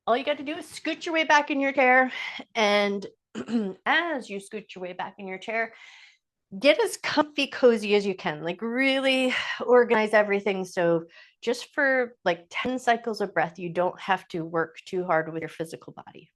All you got to do is scoot your way back in your chair. And as you scoot your way back in your chair, get as comfy, cozy as you can. Like, really organize everything. So, just for like 10 cycles of breath, you don't have to work too hard with your physical body.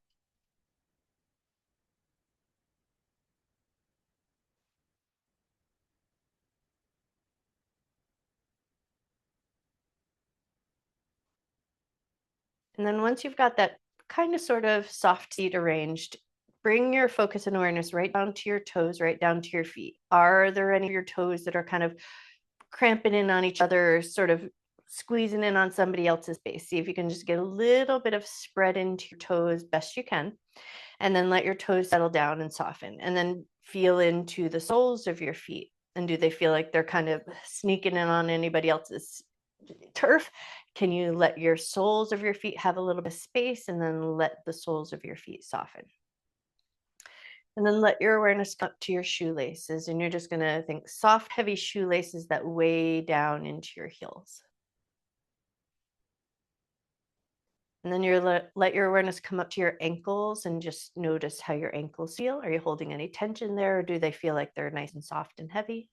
And then once you've got that kind of sort of soft seat arranged, bring your focus and awareness right down to your toes, right down to your feet. Are there any of your toes that are kind of cramping in on each other, sort of squeezing in on somebody else's base? See if you can just get a little bit of spread into your toes best you can. And then let your toes settle down and soften. And then feel into the soles of your feet. And do they feel like they're kind of sneaking in on anybody else's turf? Can you let your soles of your feet have a little bit of space, and then let the soles of your feet soften? And then let your awareness come up to your shoelaces, and you're just going to think soft, heavy shoelaces that weigh down into your heels. And then let your awareness come up to your ankles and just notice how your ankles feel. Are you holding any tension there, or do they feel like they're nice and soft and heavy?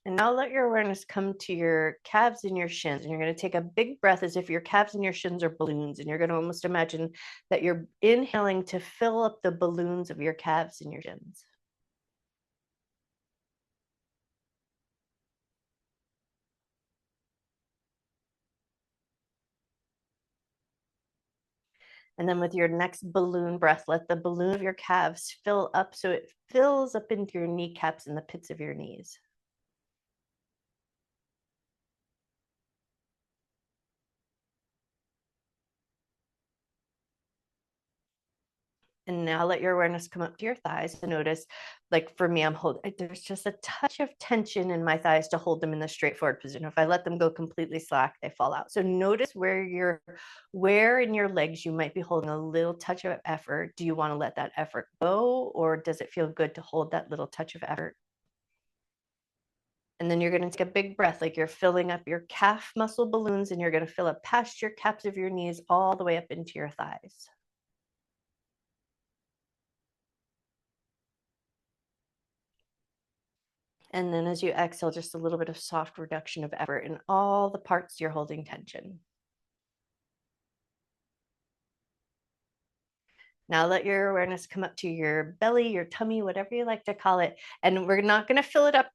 And now let your awareness come to your calves and your shins. And you're going to take a big breath as if your calves and your shins are balloons. And you're going to almost imagine that you're inhaling to fill up the balloons of your calves and your shins. And then with your next balloon breath, let the balloon of your calves fill up so it fills up into your kneecaps and the pits of your knees. And now let your awareness come up to your thighs and notice, like for me, I'm holding, there's just a touch of tension in my thighs to hold them in the straightforward position. If I let them go completely slack, they fall out. So notice where in your legs you might be holding a little touch of effort. Do you want to let that effort go, or does it feel good to hold that little touch of effort? And then you're going to take a big breath, like you're filling up your calf muscle balloons, and you're going to fill up past your caps of your knees all the way up into your thighs. And then as you exhale, just a little bit of soft reduction of effort in all the parts you're holding tension. Now let your awareness come up to your belly, your tummy, whatever you like to call it. And we're not going to fill it up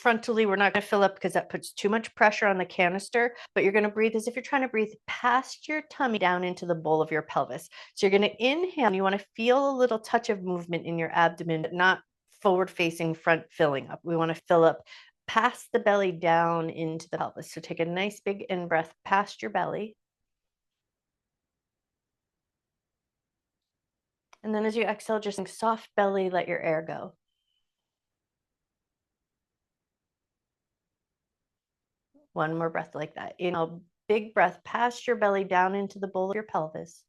frontally. We're not going to fill up because that puts too much pressure on the canister, but you're going to breathe as if you're trying to breathe past your tummy down into the bowl of your pelvis. So you're going to inhale, and you want to feel a little touch of movement in your abdomen, but not forward facing, front filling up. We want to fill up past the belly down into the pelvis. So take a nice big in breath past your belly. And then as you exhale, just think soft belly, let your air go. One more breath like that. Inhale, big breath past your belly down into the bowl of your pelvis.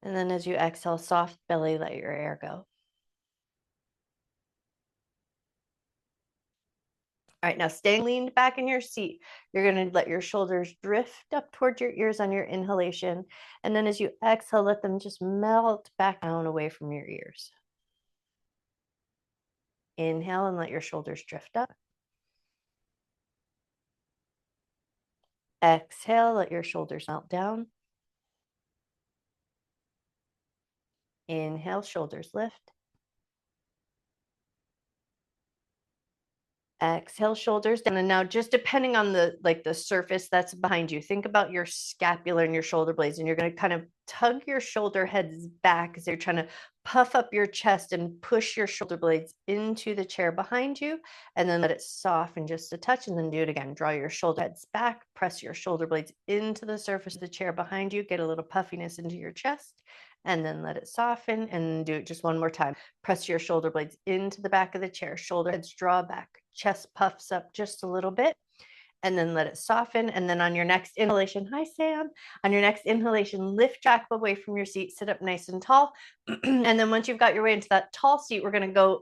And then as you exhale, soft belly, let your air go. All right, now staying leaned back in your seat, you're going to let your shoulders drift up towards your ears on your inhalation. And then as you exhale, let them just melt back down away from your ears. Inhale and let your shoulders drift up. Exhale, let your shoulders melt down. Inhale, shoulders lift. Exhale, shoulders down. And now just depending on the surface that's behind you, think about your scapula and your shoulder blades, and you're going to kind of tug your shoulder heads back as you're trying to puff up your chest and push your shoulder blades into the chair behind you, and then let it soften just a touch, and then do it again. Draw your shoulder heads back, press your shoulder blades into the surface of the chair behind you, get a little puffiness into your chest, and then let it soften, and do it just one more time. Press your shoulder blades into the back of the chair, shoulder heads draw back, chest puffs up just a little bit, and then let it soften. And then on your next inhalation, hi Sam, on your next inhalation, lift back away from your seat, sit up nice and tall. And then once you've got your way into that tall seat, we're going to go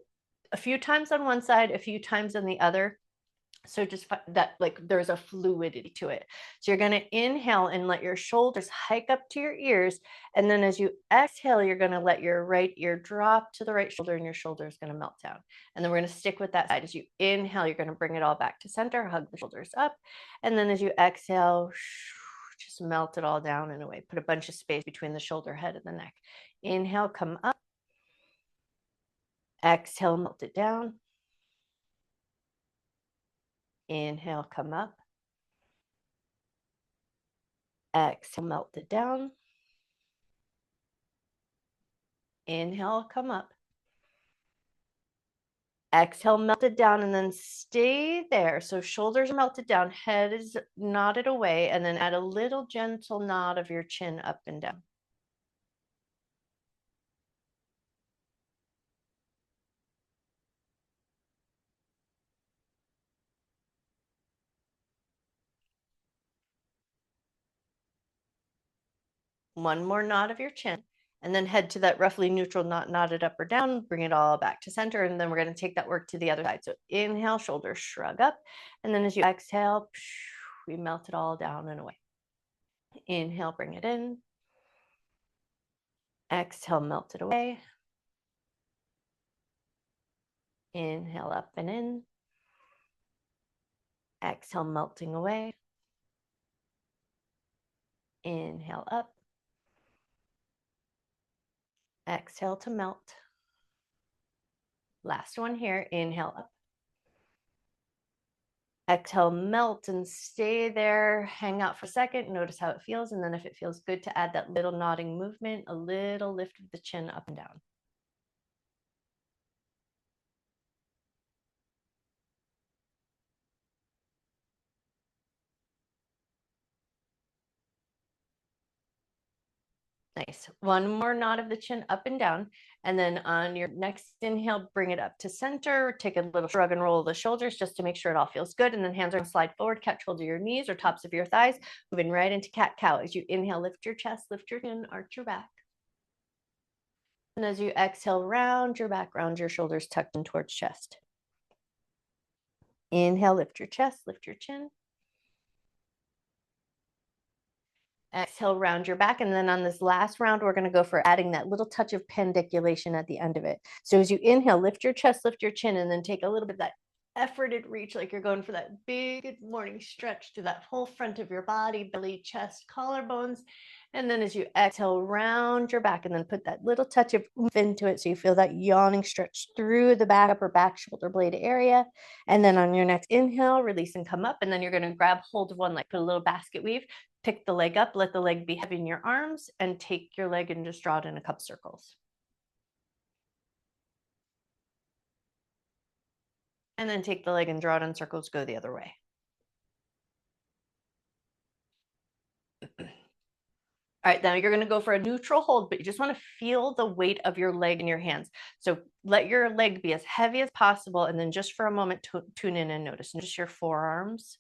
a few times on one side, a few times on the other. So just that, like, there's a fluidity to it. So you're going to inhale and let your shoulders hike up to your ears. And then as you exhale, you're going to let your right ear drop to the right shoulder and your shoulder is going to melt down. And then we're going to stick with that side. As you inhale, you're going to bring it all back to center, hug the shoulders up. And then as you exhale, just melt it all down in a way. Put a bunch of space between the shoulder, head, and the neck. Inhale, come up. Exhale, melt it down. Inhale, come up. Exhale, melt it down. Inhale, come up. Exhale, melt it down, and then stay there. So shoulders are melted down, head is nodded away, and then add a little gentle nod of your chin up and down. One more nod of your chin, and then head to that roughly neutral, not nodded up or down. Bring it all back to center, and then we're going to take that work to the other side. So inhale, shoulders shrug up, and then as you exhale, we melt it all down and away. Inhale, bring it in. Exhale, melt it away. Inhale, up and in. Exhale, melting away. Inhale, up. Exhale to melt. Last one here. Inhale, up. Exhale, melt, and stay there. Hang out for a second. Notice how it feels. And then if it feels good, to add that little nodding movement, a little lift of the chin up and down. Nice. One more nod of the chin up and down. And then on your next inhale, bring it up to center. Take a little shrug and roll of the shoulders just to make sure it all feels good. And then hands are going to slide forward, catch hold of your knees or tops of your thighs, moving right into cat-cow. As you inhale, lift your chest, lift your chin, arch your back. And as you exhale, round your back, round your shoulders, tucked in towards chest. Inhale, lift your chest, lift your chin. Exhale, round your back. And then on this last round, we're going to go for adding that little touch of pandiculation at the end of it. So as you inhale, lift your chest, lift your chin, and then take a little bit of that efforted reach, like you're going for that big good morning stretch to that whole front of your body, belly, chest, collarbones. And then as you exhale, round your back, and then put that little touch of oomph into it. So you feel that yawning stretch through the back, upper back, shoulder blade area. And then on your next inhale, release and come up. And then you're going to grab hold of one, like put a little basket weave, pick the leg up, let the leg be heavy in your arms, and take your leg and just draw it in a couple circles. And then take the leg and draw it in circles, go the other way. All right, now you're going to go for a neutral hold, but you just want to feel the weight of your leg in your hands. So let your leg be as heavy as possible, and then just for a moment, tune in and notice. Notice your forearms,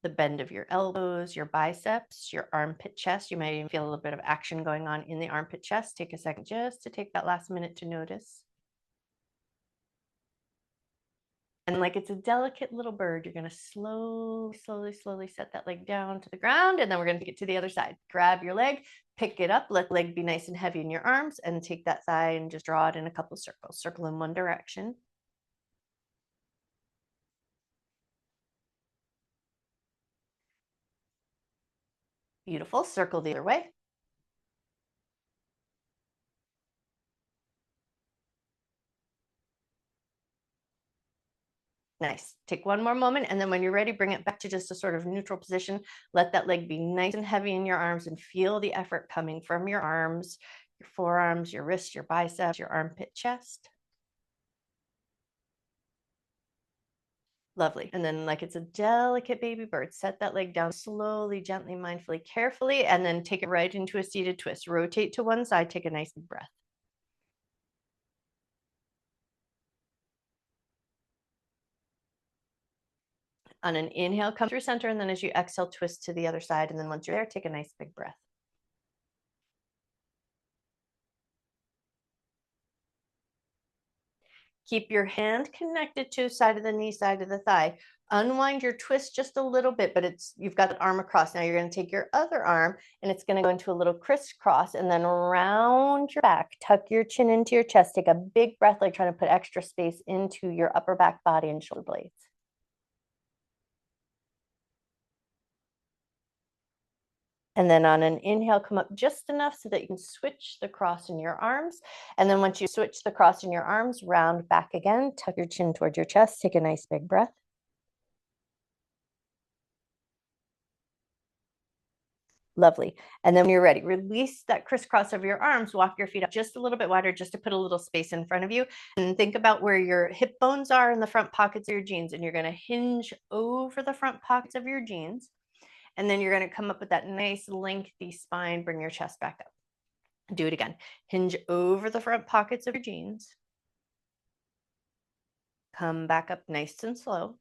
the bend of your elbows, your biceps, your armpit chest. You might even feel a little bit of action going on in the armpit chest. Take a second just to take that last minute to notice. And like it's a delicate little bird, you're going to slowly set that leg down to the ground. And then we're going to get to the other side. Grab your leg, pick it up, let the leg be nice and heavy in your arms, and take that thigh and just draw it in a couple of circles. Circle in one direction. Beautiful. Circle the other way. Nice. Take one more moment, and then when you're ready, bring it back to just a sort of neutral position. Let that leg be nice and heavy in your arms, and feel the effort coming from your arms, your forearms, your wrists, your biceps, your armpit chest. Lovely. And then like it's a delicate baby bird, set that leg down slowly, gently, mindfully, carefully, and then take it right into a seated twist. Rotate to one side, take a nice deep breath. On an inhale, come through center, and then as you exhale, twist to the other side. And then once you're there, take a nice big breath. Keep your hand connected to side of the knee, side of the thigh. Unwind your twist just a little bit, but you've got the arm across. Now you're going to take your other arm and it's going to go into a little crisscross and then round your back. Tuck your chin into your chest. Take a big breath, like trying to put extra space into your upper back body and shoulder blades. And then on an inhale, come up just enough so that you can switch the cross in your arms. And then once you switch the cross in your arms, round back again, tuck your chin towards your chest, take a nice big breath. Lovely. And then when you're ready, release that crisscross of your arms, walk your feet up just a little bit wider, just to put a little space in front of you. And think about where your hip bones are in the front pockets of your jeans. And you're going to hinge over the front pockets of your jeans. And then you're going to come up with that nice lengthy spine, bring your chest back up. Do it again. Hinge over the front pockets of your jeans. Come back up nice and slow.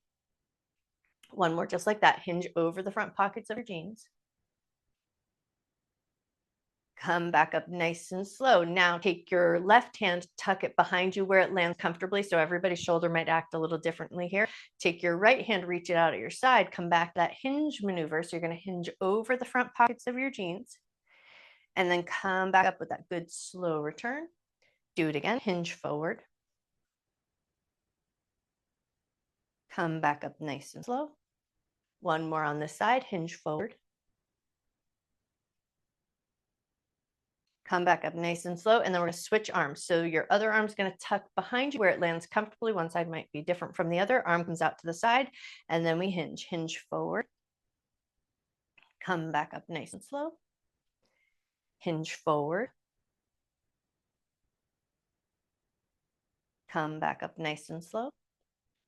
One more just like that. Hinge over the front pockets of your jeans. Come back up nice and slow. Now take your left hand, tuck it behind you where it lands comfortably. So everybody's shoulder might act a little differently here. Take your right hand, reach it out at your side, come back that hinge maneuver. So you're going to hinge over the front pockets of your jeans and then come back up with that good slow return. Do it again. Hinge forward. Come back up nice and slow. One more on this side. Hinge forward. Come back up nice and slow. And then we're going to switch arms. So your other arm's going to tuck behind you where it lands comfortably. One side might be different from the other. Arm comes out to the side. And then we hinge forward. Come back up nice and slow. Hinge forward. Come back up nice and slow.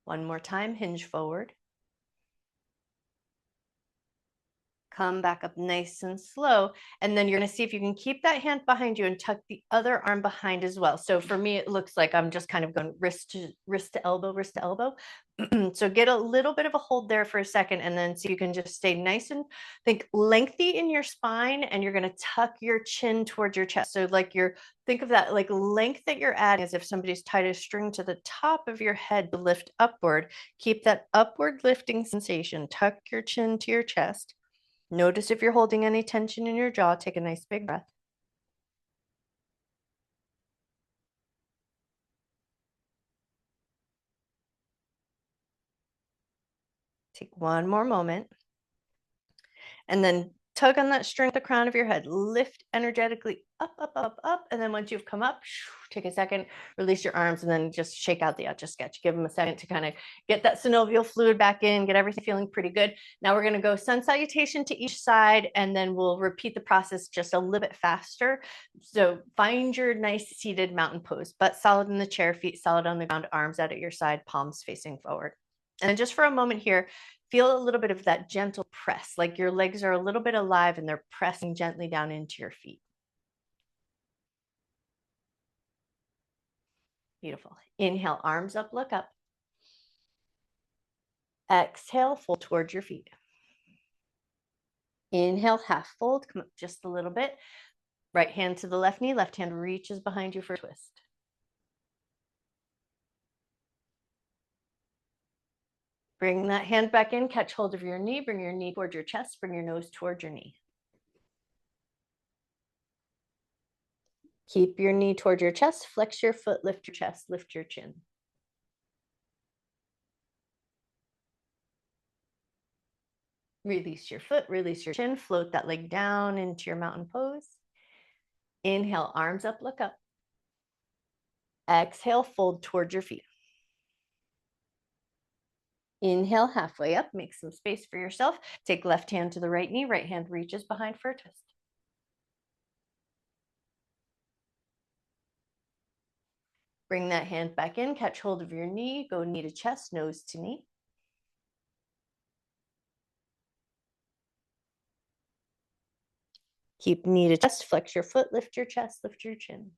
One more time, hinge forward. Come back up nice and slow. And then you're going to see if you can keep that hand behind you and tuck the other arm behind as well. So for me, it looks like I'm just kind of going wrist to elbow, wrist to elbow. So get a little bit of a hold there for a second and then see if you can just stay nice and think lengthy in your spine, and you're going to tuck your chin towards your chest. So like think of that like length that you're adding as if somebody's tied a string to the top of your head to lift upward. Keep that upward lifting sensation. Tuck your chin to your chest. Notice if you're holding any tension in your jaw. Take a nice big breath. Take one more moment. And then tug on that string at the crown of your head. Lift energetically up, up, up, up. And then once you've come up, take a second, release your arms, and then just shake out the Etch-a-Sketch. Give them a second to kind of get that synovial fluid back in, get everything feeling pretty good. Now we're going to go sun salutation to each side, and then we'll repeat the process just a little bit faster. So find your nice seated mountain pose, butt solid in the chair, feet solid on the ground, arms out at your side, palms facing forward. And just for a moment here, feel a little bit of that gentle press, like your legs are a little bit alive and they're pressing gently down into your feet. Beautiful. Inhale, arms up, look up. Exhale, fold towards your feet. Inhale, half fold, come up just a little bit. Right hand to the left knee, left hand reaches behind you for a twist. Bring that hand back in, catch hold of your knee, bring your knee towards your chest, bring your nose towards your knee. Keep your knee towards your chest, flex your foot, lift your chest, lift your chin. Release your foot, release your chin, float that leg down into your mountain pose. Inhale, arms up, look up. Exhale, fold towards your feet. Inhale, halfway up, make some space for yourself. Take left hand to the right knee, right hand reaches behind for a twist. Bring that hand back in, catch hold of your knee, go knee to chest, nose to knee. Keep knee to chest, flex your foot, lift your chest, lift your chin.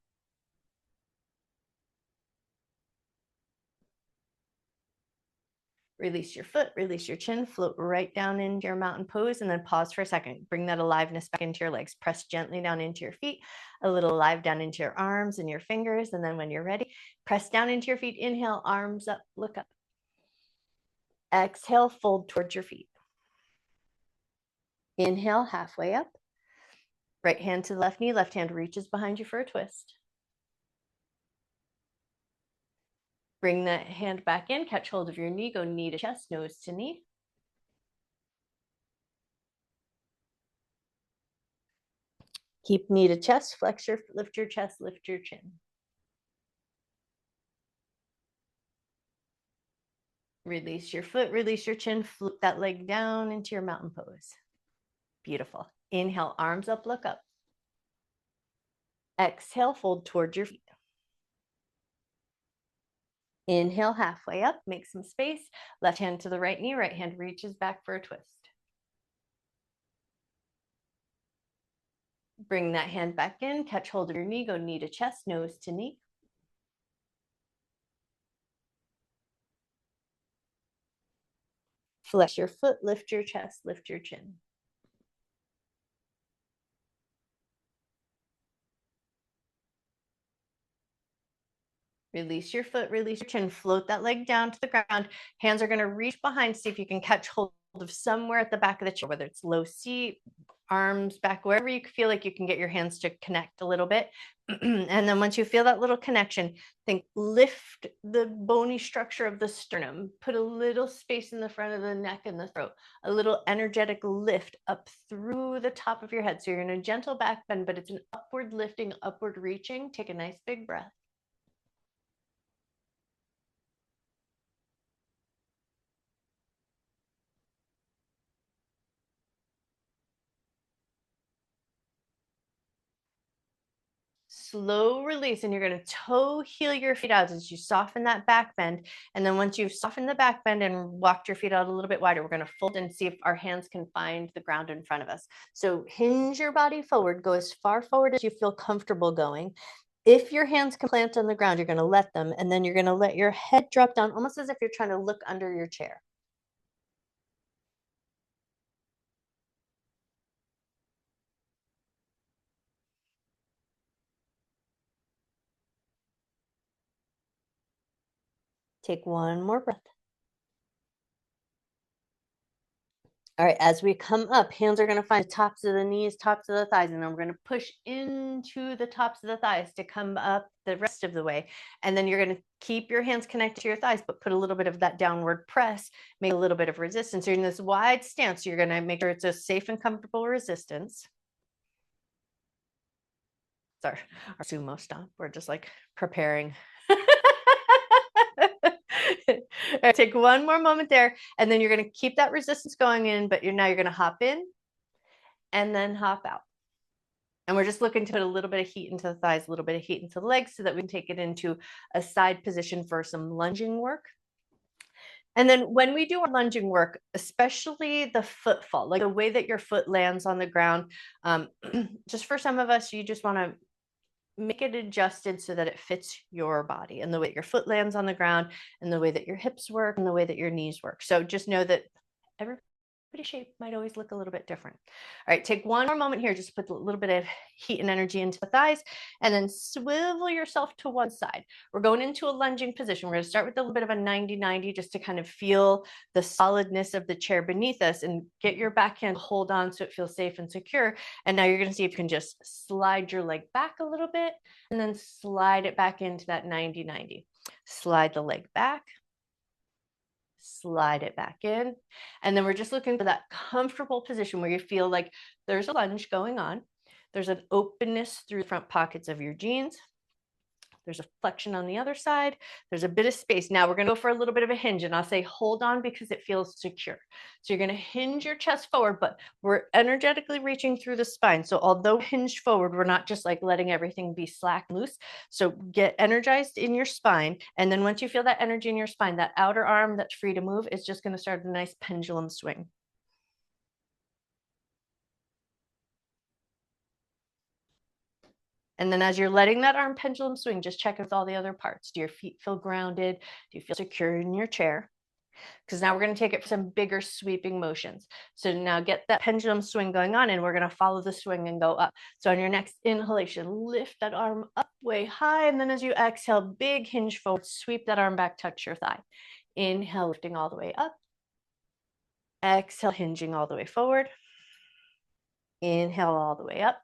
Release your foot, release your chin, float right down into your mountain pose, and then pause for a second. Bring that aliveness back into your legs. Press gently down into your feet, a little alive down into your arms and your fingers. And then when you're ready, press down into your feet. Inhale, arms up, look up. Exhale, fold towards your feet. Inhale, halfway up. Right hand to the left knee, left hand reaches behind you for a twist. Bring that hand back in, catch hold of your knee, go knee to chest, nose to knee. Keep knee to chest, lift your chest, lift your chin. Release your foot, release your chin, flip that leg down into your mountain pose. Beautiful. Inhale, arms up, look up. Exhale, fold towards your feet. Inhale, halfway up, make some space. Left hand to the right knee, right hand reaches back for a twist. Bring that hand back in, catch hold of your knee, go knee to chest, nose to knee. Flex your foot, lift your chest, lift your chin. Release your foot, release your chin, float that leg down to the ground. Hands are going to reach behind, see if you can catch hold of somewhere at the back of the chair, whether it's low seat, arms back, wherever you feel like you can get your hands to connect a little bit. And then once you feel that little connection, think lift the bony structure of the sternum, put a little space in the front of the neck and the throat, a little energetic lift up through the top of your head. So you're in a gentle back bend, but it's an upward lifting, upward reaching. Take a nice big breath. Slow release, and you're going to toe heel your feet out as you soften that back bend. And then once you've softened the back bend and walked your feet out a little bit wider, we're going to fold and see if our hands can find the ground in front of us. So hinge your body forward, go as far forward as you feel comfortable going. If your hands can plant on the ground, you're going to let them, and then you're going to let your head drop down almost as if you're trying to look under your chair. Take one more breath. All right, as we come up, hands are going to find the tops of the knees, tops of the thighs, and then we're going to push into the tops of the thighs to come up the rest of the way. And then you're going to keep your hands connected to your thighs, but put a little bit of that downward press, make a little bit of resistance. You're in this wide stance. You're going to make sure it's a safe and comfortable resistance. It's our sumo stomp. We're just like preparing. Take one more moment there, and then you're going to keep that resistance going in, but now you're going to hop in and then hop out. And we're just looking to put a little bit of heat into the thighs, a little bit of heat into the legs so that we can take it into a side position for some lunging work. And then when we do our lunging work, especially the foot fall, like the way that your foot lands on the ground, just for some of us, you just want to make it adjusted so that it fits your body and the way your foot lands on the ground and the way that your hips work and the way that your knees work. So just know that everybody's shape might always look a little bit different. All right, take one more moment here, just put a little bit of heat and energy into the thighs, and then swivel yourself to one side. We're going into a lunging position. We're going to start with a little bit of a 90-90 just to kind of feel the solidness of the chair beneath us and get your backhand hold on so it feels safe and secure. And now you're going to see if you can just slide your leg back a little bit and then slide it back into that 90-90. Slide the leg back, slide it back in. And then we're just looking for that comfortable position where you feel like there's a lunge going on. There's an openness through the front pockets of your jeans. There's a flexion on the other side. There's a bit of space. Now we're going to go for a little bit of a hinge, and I'll say hold on because it feels secure. So you're going to hinge your chest forward, but we're energetically reaching through the spine. So although hinged forward, we're not just like letting everything be slack and loose. So get energized in your spine. And then once you feel that energy in your spine, that outer arm that's free to move is just going to start a nice pendulum swing. And then as you're letting that arm pendulum swing, just check with all the other parts. Do your feet feel grounded? Do you feel secure in your chair? because now we're going to take it for some bigger sweeping motions. So now get that pendulum swing going on, and we're going to follow the swing and go up. So on your next inhalation, lift that arm up way high, and then as you exhale, big hinge forward, sweep that arm back, touch your thigh. Inhale, lifting all the way up. Exhale, hinging all the way forward. Inhale all the way up.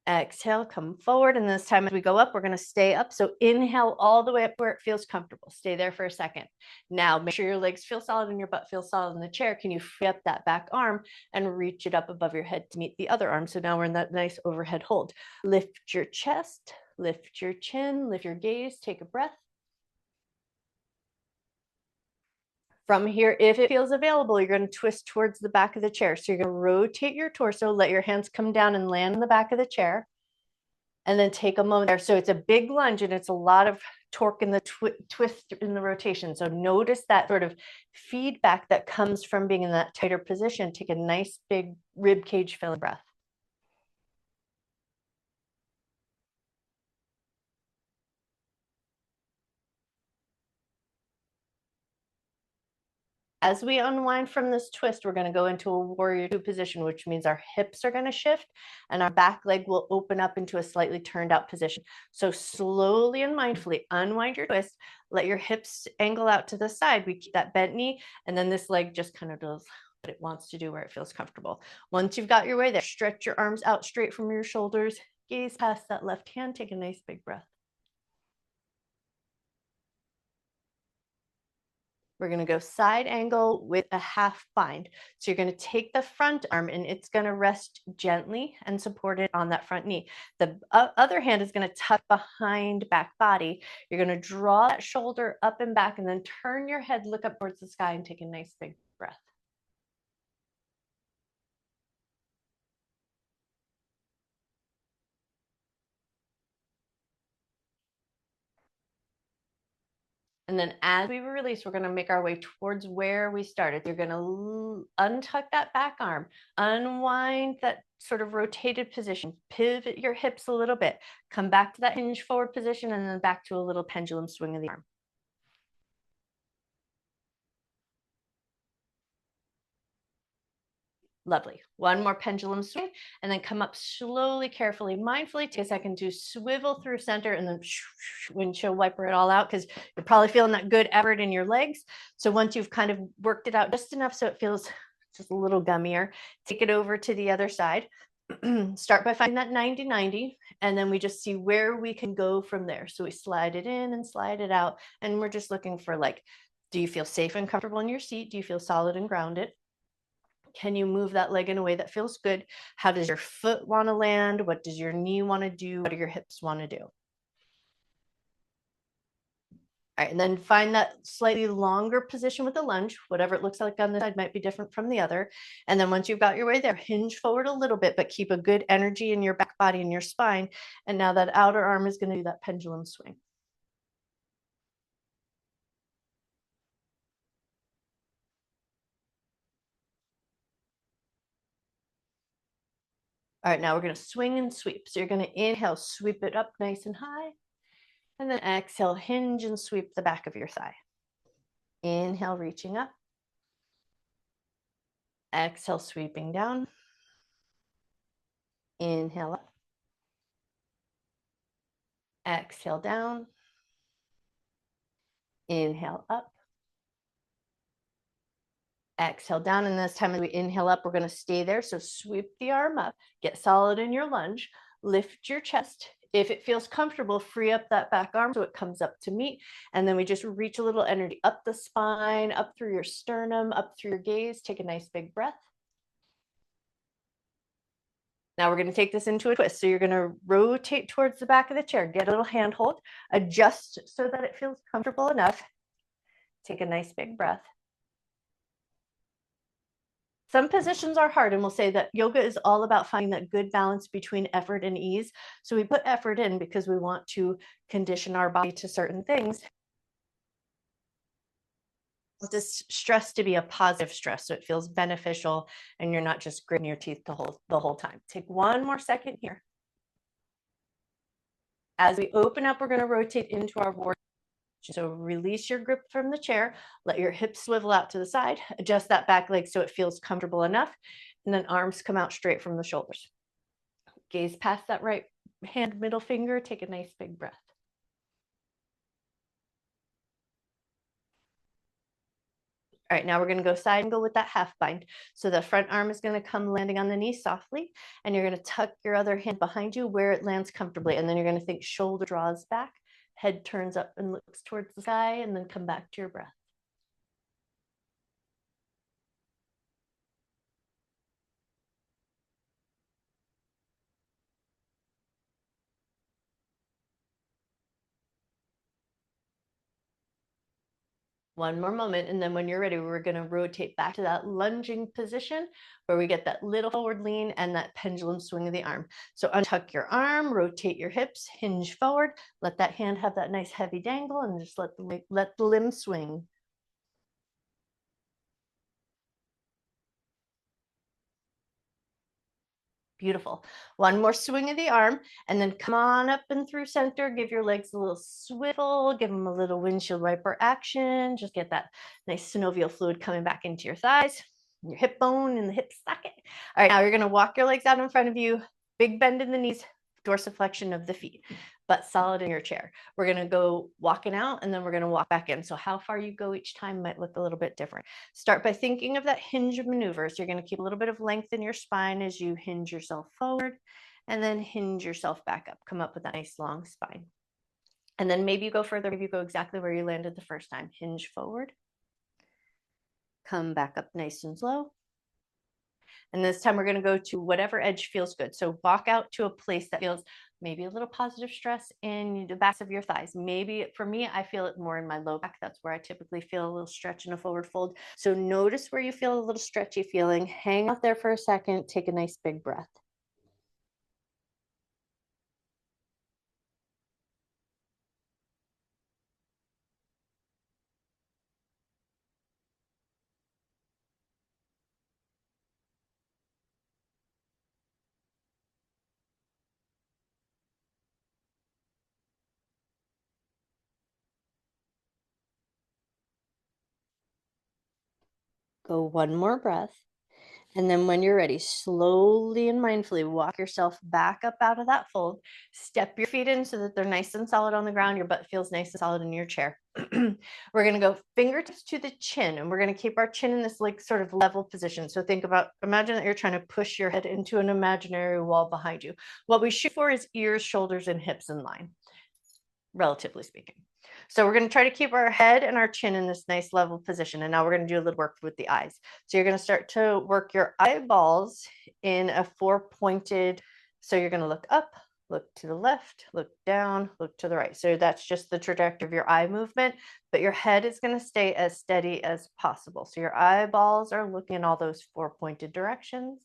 Exhale, come forward. And this time as we go up, we're going to stay up. So inhale all the way up where it feels comfortable. Stay there for a second. Now make sure your legs feel solid and your butt feels solid in the chair. Can you free up that back arm and reach it up above your head to meet the other arm? So now we're in that nice overhead hold. Lift your chest, lift your chin, lift your gaze, take a breath. From here, if it feels available, you're going to twist towards the back of the chair. So you're going to rotate your torso, let your hands come down and land on the back of the chair, and then take a moment there. So it's a big lunge and it's a lot of torque in the twist in the rotation. So notice that sort of feedback that comes from being in that tighter position. Take a nice big rib cage filling breath. As we unwind from this twist, we're going to go into a warrior two position, which means our hips are going to shift and our back leg will open up into a slightly turned out position. So slowly and mindfully unwind your twist, let your hips angle out to the side. We keep that bent knee, and then this leg just kind of does what it wants to do where it feels comfortable. Once you've got your way there, stretch your arms out straight from your shoulders, gaze past that left hand, take a nice big breath. We're going to go side angle with a half bind. So you're going to take the front arm and it's going to rest gently and support it on that front knee. The other hand is going to tuck behind back body. You're going to draw that shoulder up and back and then turn your head, look up towards the sky and take a nice big breath. And then as we release, we're going to make our way towards where we started. You're going to untuck that back arm, unwind that sort of rotated position, pivot your hips a little bit, come back to that hinge forward position, and then back to a little pendulum swing of the arm. Lovely. One more pendulum swing, and then come up slowly, carefully, mindfully. Take a second to swivel through center and then windshield wiper it all out, because you're probably feeling that good effort in your legs. So once you've kind of worked it out just enough so it feels just a little gummier, take it over to the other side. Start by finding that 90-90, and then we just see where we can go from there. So we slide it in and slide it out, and we're just looking for, like, do you feel safe and comfortable in your seat? Do you feel solid and grounded? Can you move that leg in a way that feels good? How does your foot want to land? What does your knee want to do? What do your hips want to do? All right, and then find that slightly longer position with the lunge. Whatever it looks like on this side might be different from the other. And then once you've got your way there, hinge forward a little bit, but keep a good energy in your back body and your spine. And now that outer arm is going to do that pendulum swing. All right, now we're going to swing and sweep. So you're going to inhale, sweep it up nice and high. And then exhale, hinge and sweep the back of your thigh. Inhale, reaching up. Exhale, sweeping down. Inhale up. Exhale down. Inhale up. Exhale down, and this time as we inhale up, we're going to stay there. So sweep the arm up, get solid in your lunge, lift your chest. If it feels comfortable, free up that back arm so it comes up to meet. And then we just reach a little energy up the spine, up through your sternum, up through your gaze. Take a nice big breath. Now we're going to take this into a twist. So you're going to rotate towards the back of the chair, get a little handhold, adjust so that it feels comfortable enough. Take a nice big breath. Some positions are hard, and we'll say that yoga is all about finding that good balance between effort and ease. So we put effort in because we want to condition our body to certain things. This stress to be a positive stress, so it feels beneficial and you're not just gritting your teeth the whole time. Take one more second here. As we open up, we're going to rotate into our warrior. So release your grip from the chair, let your hips swivel out to the side, adjust that back leg so it feels comfortable enough, and then arms come out straight from the shoulders. Gaze past that right hand middle finger, take a nice big breath. All right, now we're gonna go side angle with that half bind. So the front arm is gonna come landing on the knee softly, and you're gonna tuck your other hand behind you where it lands comfortably. And then you're gonna think shoulder draws back, head turns up and looks towards the sky, and then come back to your breath. One more moment, and then when you're ready, we're gonna rotate back to that lunging position where we get that little forward lean and that pendulum swing of the arm. So untuck your arm, rotate your hips, hinge forward, let that hand have that nice heavy dangle, and just let the limb swing. Beautiful. One more swing of the arm, and then come on up and through center. Give your legs a little swivel, give them a little windshield wiper action. Just get that nice synovial fluid coming back into your thighs, your hip bone and the hip socket. All right, now you're gonna walk your legs out in front of you, big bend in the knees, dorsiflexion of the feet, but solid in your chair. We're gonna go walking out, and then we're gonna walk back in. So how far you go each time might look a little bit different. Start by thinking of that hinge maneuver. So you're gonna keep a little bit of length in your spine as you hinge yourself forward, and then hinge yourself back up. Come up with a nice long spine. And then maybe you go further, maybe you go exactly where you landed the first time. Hinge forward, come back up nice and slow. And this time we're going to go to whatever edge feels good. So walk out to a place that feels maybe a little positive stress in the backs of your thighs. Maybe for me, I feel it more in my low back. That's where I typically feel a little stretch in a forward fold. So notice where you feel a little stretchy feeling. Hang out there for a second. Take a nice big breath. Go one more breath. And then when you're ready, slowly and mindfully walk yourself back up out of that fold. Step your feet in so that they're nice and solid on the ground. Your butt feels nice and solid in your chair. We're going to go fingertips to the chin, and we're going to keep our chin in this like sort of level position. So think about, imagine that you're trying to push your head into an imaginary wall behind you. What we shoot for is ears, shoulders, and hips in line, relatively speaking. So we're going to try to keep our head and our chin in this nice level position. And now we're going to do a little work with the eyes. So you're going to start to work your eyeballs in a four-pointed. So you're going to look up, look to the left, look down, look to the right. So that's just the trajectory of your eye movement, but your head is going to stay as steady as possible. So your eyeballs are looking in all those four-pointed directions.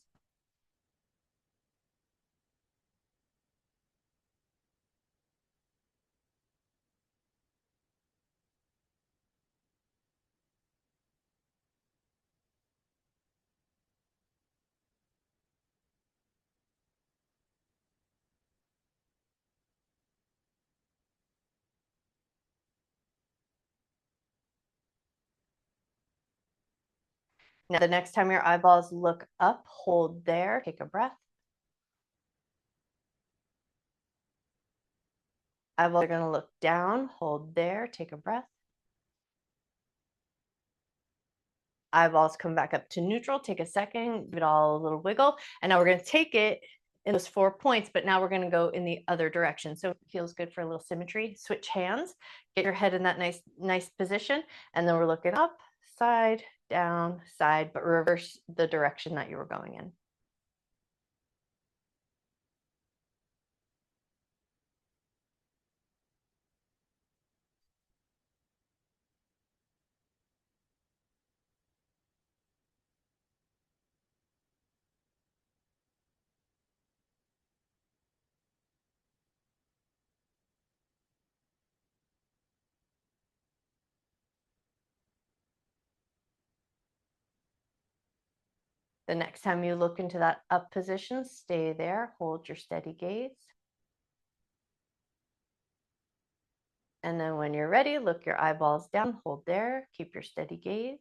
Now, the next time your eyeballs look up, hold there, take a breath. Eyeballs are going to look down, hold there, take a breath. Eyeballs come back up to neutral, take a second, give it all a little wiggle. And now we're going to take it in those 4 points, but now we're going to go in the other direction. So it feels good for a little symmetry. Switch hands, get your head in that nice position. And then we're looking up, side, down, side, but reverse the direction that you were going in. The next time you look into that up position, stay there, hold your steady gaze. And then when you're ready, look your eyeballs down, hold there, keep your steady gaze.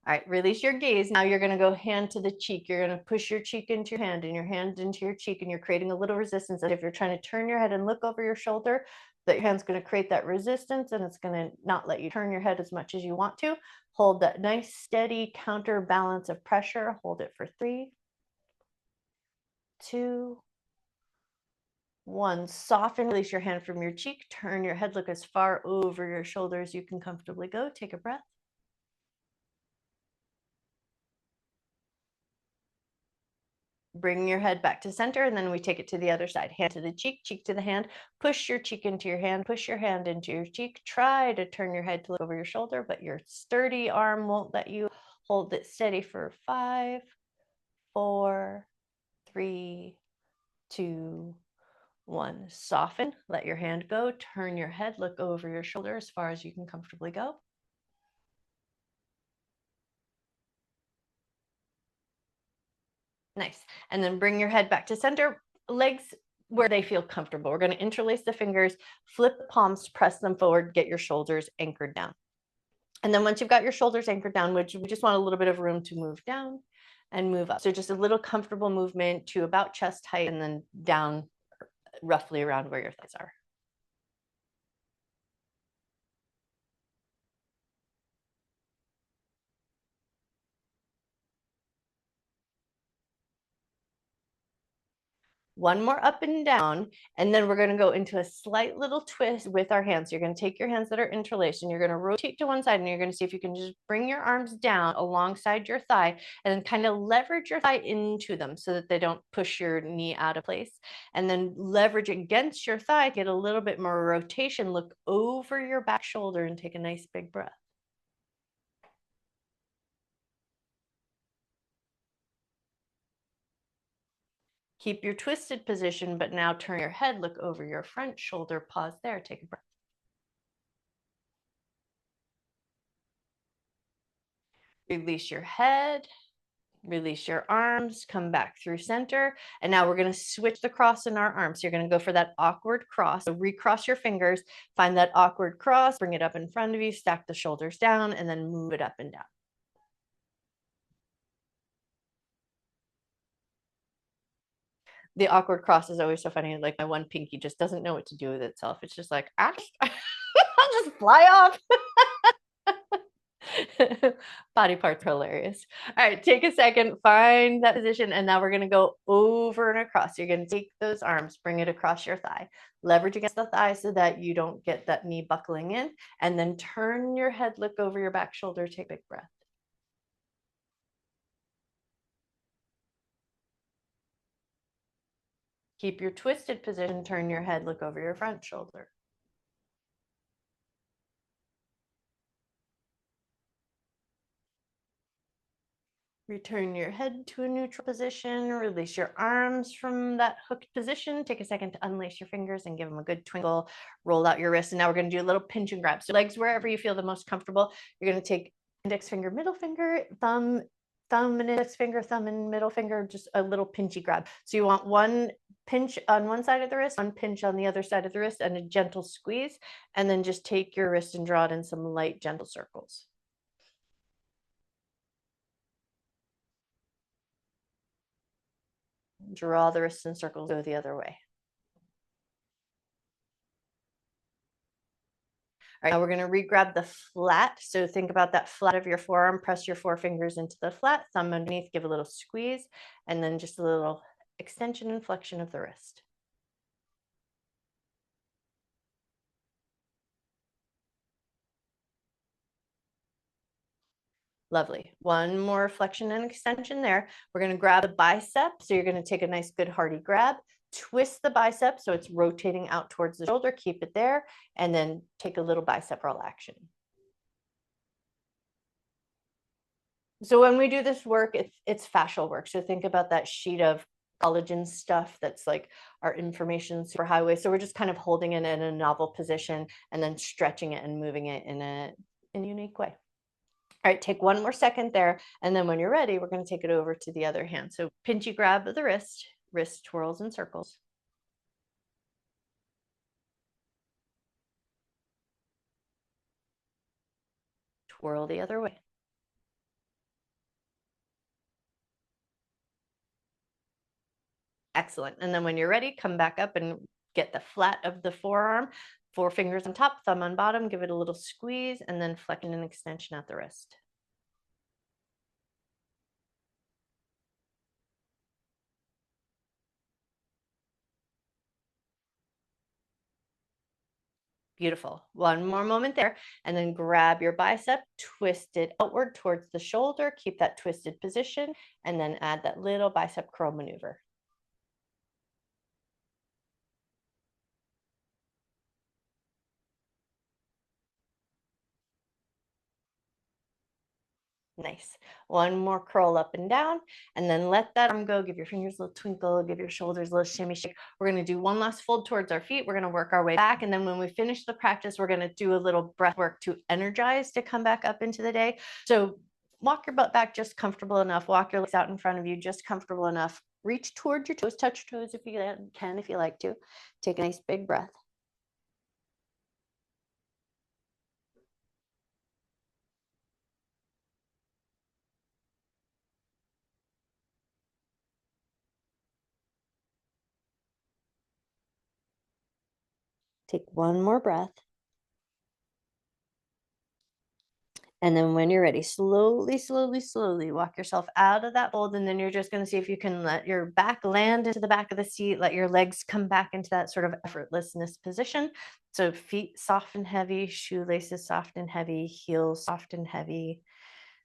All right, release your gaze. Now you're going to go hand to the cheek. You're going to push your cheek into your hand and your hand into your cheek, and you're creating a little resistance. And if you're trying to turn your head and look over your shoulder, that your hand's going to create that resistance and it's going to not let you turn your head as much as you want to. Hold that nice, steady counterbalance of pressure. Hold it for 3, 2, 1. Soften, release your hand from your cheek. Turn your head, look as far over your shoulder as you can comfortably go. Take a breath. Bring your head back to center, and then we take it to the other side. Hand to the cheek, cheek to the hand. Push your cheek into your hand, push your hand into your cheek. Try to turn your head to look over your shoulder, but your sturdy arm won't let you. Hold it steady for 5, 4, 3, 2, 1. Soften, let your hand go. Turn your head, look over your shoulder as far as you can comfortably go. Nice. And then bring your head back to center, legs where they feel comfortable. We're going to interlace the fingers, flip the palms, press them forward, get your shoulders anchored down. And then once you've got your shoulders anchored down, which we just want a little bit of room to move down and move up. So just a little comfortable movement to about chest height and then down roughly around where your thighs are. One more up and down, and then we're going to go into a slight little twist with our hands. You're going to take your hands that are interlaced and you're going to rotate to one side, and you're going to see if you can just bring your arms down alongside your thigh and then kind of leverage your thigh into them so that they don't push your knee out of place. And then leverage against your thigh, get a little bit more rotation, look over your back shoulder and take a nice big breath. Keep your twisted position, but now turn your head, look over your front shoulder, pause there, take a breath. Release your head, release your arms, come back through center. And now we're going to switch the cross in our arms. So you're going to go for that awkward cross. So recross your fingers, find that awkward cross, bring it up in front of you, stack the shoulders down, and then move it up and down. The awkward cross is always so funny. Like my one pinky just doesn't know what to do with itself. It's just like, I'll just fly off. Body parts are hilarious. All right, take a second, find that position, and now we're going to go over and across. You're going to take those arms, bring it across your thigh, leverage against the thigh so that you don't get that knee buckling in, and then turn your head, look over your back shoulder, take a big breath. Keep your twisted position, turn your head, look over your front shoulder. Return your head to a neutral position, release your arms from that hooked position. Take a second to unlace your fingers and give them a good twinkle. Roll out your wrists. And now we're going to do a little pinch and grab. So legs wherever you feel the most comfortable. You're going to take index finger, middle finger, thumb and index finger, thumb and middle finger, just a little pinchy grab. So you want one pinch on one side of the wrist, one pinch on the other side of the wrist, and a gentle squeeze. And then just take your wrist and draw it in some light, gentle circles. Draw the wrists in circles, go the other way. All right, now we're going to re-grab the flat. So think about that flat of your forearm, press your forefingers into the flat, thumb underneath, give a little squeeze, and then just a little extension and flexion of the wrist. Lovely. One more flexion and extension there. We're going to grab a bicep. So you're going to take a nice, good, hearty grab, twist the bicep so it's rotating out towards the shoulder. Keep it there, and then take a little bicep roll action. So when we do this work, it's fascial work. So think about that sheet of collagen stuff that's like our information superhighway. So we're just kind of holding it in a novel position and then stretching it and moving it in a unique way. All right, take one more second there. And then when you're ready, we're going to take it over to the other hand. So pinchy grab of the wrist twirls in circles. Whirl the other way. Excellent. And then when you're ready, come back up and get the flat of the forearm, 4 fingers on top, thumb on bottom, give it a little squeeze, and then flexion and extension at the wrist. Beautiful. One more moment there, and then grab your bicep, twist it outward towards the shoulder, keep that twisted position, and then add that little bicep curl maneuver. Nice. One more curl up and down, and then let that arm go. Give your fingers a little twinkle, give your shoulders a little shimmy shake. We're going to do one last fold towards our feet. We're going to work our way back. And then when we finish the practice, we're going to do a little breath work to energize to come back up into the day. So walk your butt back just comfortable enough. Walk your legs out in front of you just comfortable enough. Reach towards your toes, touch your toes if you can, if you like to. Take a nice big breath. Take one more breath. And then when you're ready, slowly, slowly, slowly walk yourself out of that fold. And then you're just going to see if you can let your back land into the back of the seat, let your legs come back into that sort of effortlessness position. So feet soft and heavy, shoelaces soft and heavy, heels soft and heavy.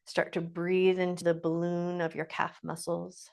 Start to breathe into the balloon of your calf muscles.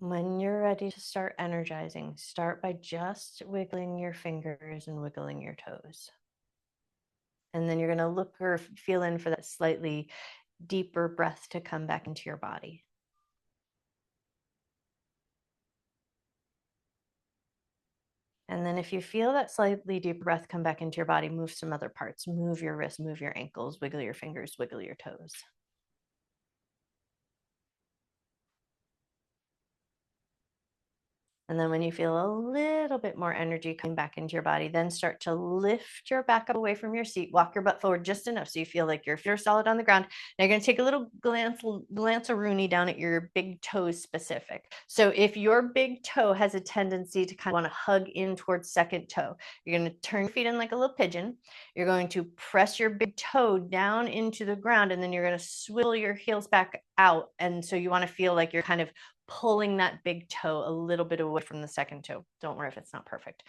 When you're ready to start energizing, start by just wiggling your fingers and wiggling your toes. And then you're going to look or feel in for that slightly deeper breath to come back into your body. And then if you feel that slightly deeper breath come back into your body, move some other parts. Move your wrists, move your ankles, wiggle your fingers, wiggle your toes. And then when you feel a little bit more energy coming back into your body, then start to lift your back up away from your seat. Walk your butt forward just enough so you feel like your feet are solid on the ground. Now you're going to take a little glance-a-rooney down at your big toes specific. So if your big toe has a tendency to kind of want to hug in towards second toe, you're going to turn your feet in like a little pigeon. You're going to press your big toe down into the ground, and then you're going to swivel your heels back out. And so you want to feel like you're kind of pulling that big toe a little bit away from the second toe. Don't worry if it's not perfect.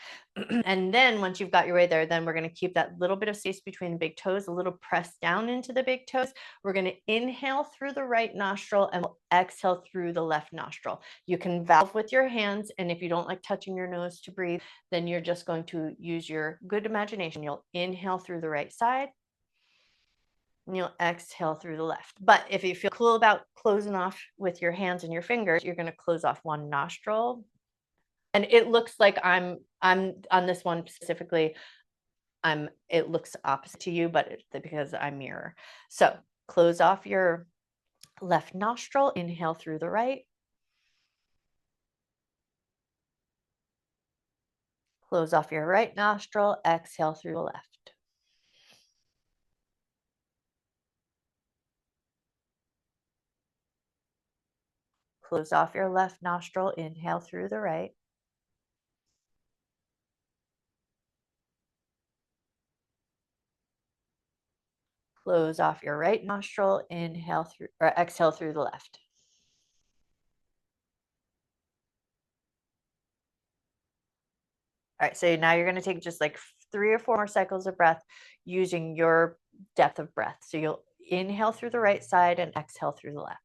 And then once you've got your way there, then we're going to keep that little bit of space between the big toes, a little press down into the big toes. We're going to inhale through the right nostril and we'll exhale through the left nostril. You can valve with your hands, and if you don't like touching your nose to breathe, then you're just going to use your good imagination. You'll inhale through the right side and you'll exhale through the left. But if you feel cool about closing off with your hands and your fingers, you're going to close off one nostril. And it looks like I'm on this one specifically, it looks opposite to you, but it's because I mirror. So close off your left nostril, inhale through the right. Close off your right nostril, exhale through the left. Close off your left nostril, inhale through the right. Close off your right nostril, inhale through or exhale through the left. All right, so now you're going to take just like 3 or 4 more cycles of breath using your depth of breath. So you'll inhale through the right side and exhale through the left.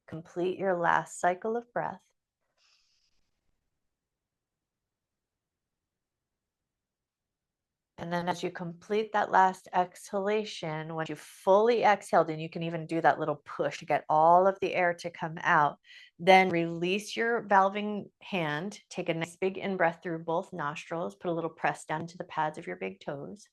Complete your last cycle of breath. And then as you complete that last exhalation, once you've fully exhaled, and you can even do that little push to get all of the air to come out, then release your valving hand, take a nice big in-breath through both nostrils, put a little press down into the pads of your big toes.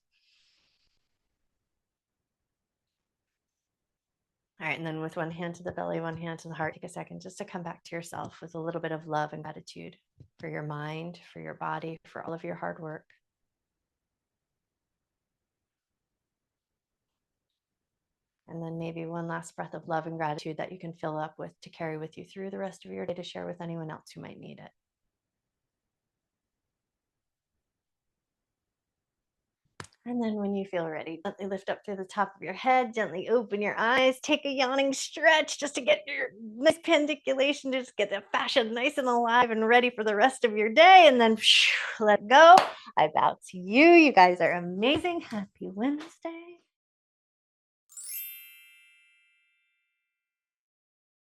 All right, and then with one hand to the belly, one hand to the heart, take a second just to come back to yourself with a little bit of love and gratitude for your mind, for your body, for all of your hard work. And then maybe one last breath of love and gratitude that you can fill up with to carry with you through the rest of your day to share with anyone else who might need it. And then when you feel ready, gently lift up through the top of your head, gently open your eyes, take a yawning stretch just to get your nice pandiculation, to just get the fascia nice and alive and ready for the rest of your day. And then let go. I bow to you. You guys are amazing. Happy Wednesday.